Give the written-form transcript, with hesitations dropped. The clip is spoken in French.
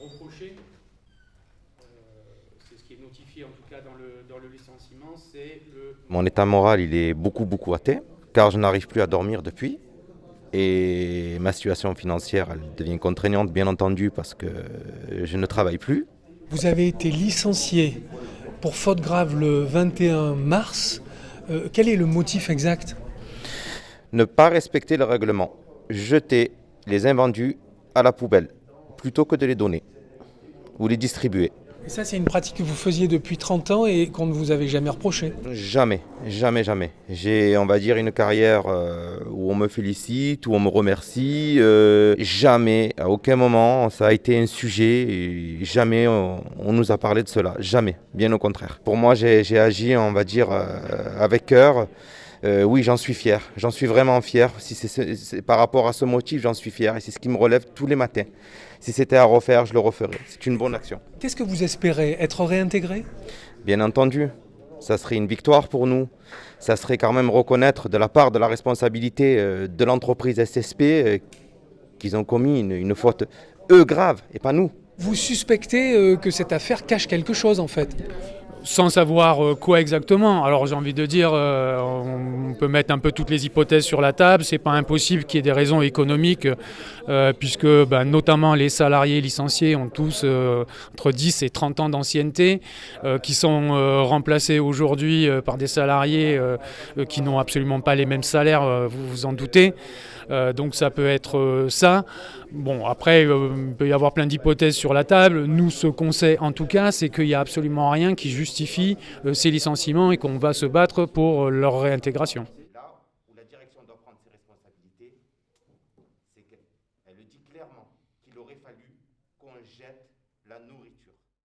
reproché, c'est ce qui est notifié en tout cas dans le licenciement, c'est le... Mon état moral, il est beaucoup atteint, car je n'arrive plus à dormir depuis. Et ma situation financière, elle devient contraignante, bien entendu, parce que je ne travaille plus. Vous avez été licencié pour faute grave le 21 mars. Quel est le motif exact? Ne pas respecter le règlement, jeter les invendus à la poubelle, plutôt que de les donner ou les distribuer. Et ça, c'est une pratique que vous faisiez depuis 30 ans et qu'on ne vous avait jamais reproché. Jamais. J'ai, on va dire, une carrière où on me félicite, où on me remercie. Jamais, à aucun moment, ça a été un sujet. Et jamais on nous a parlé de cela. Jamais, bien au contraire. Pour moi, j'ai agi, on va dire, avec cœur. Oui, j'en suis fier. J'en suis vraiment fier. Si c'est par rapport à ce motif, j'en suis fier. Et c'est ce qui me relève tous les matins. Si c'était à refaire, je le referais. C'est une bonne action. Qu'est-ce que vous espérez? Être réintégré? Bien entendu, ça serait une victoire pour nous. Ça serait quand même reconnaître de la part de la responsabilité de l'entreprise SSP qu'ils ont commis une faute, eux, grave, et pas nous. Vous suspectez que cette affaire cache quelque chose en fait? Sans savoir quoi exactement. Alors j'ai envie de dire, on peut mettre un peu toutes les hypothèses sur la table. C'est pas impossible qu'il y ait des raisons économiques, puisque notamment les salariés licenciés ont tous entre 10 et 30 ans d'ancienneté, qui sont remplacés aujourd'hui par des salariés qui n'ont absolument pas les mêmes salaires, vous vous en doutez. Donc ça peut être ça. Bon, après, il peut y avoir plein d'hypothèses sur la table. Nous, ce qu'on sait en tout cas, c'est qu'il n'y a absolument rien qui justifie ces licenciements et qu'on va se battre pour leur réintégration. Là où la direction doit prendre ses responsabilités, c'est qu'elle dit clairement qu'il aurait fallu qu'on jette la nourriture.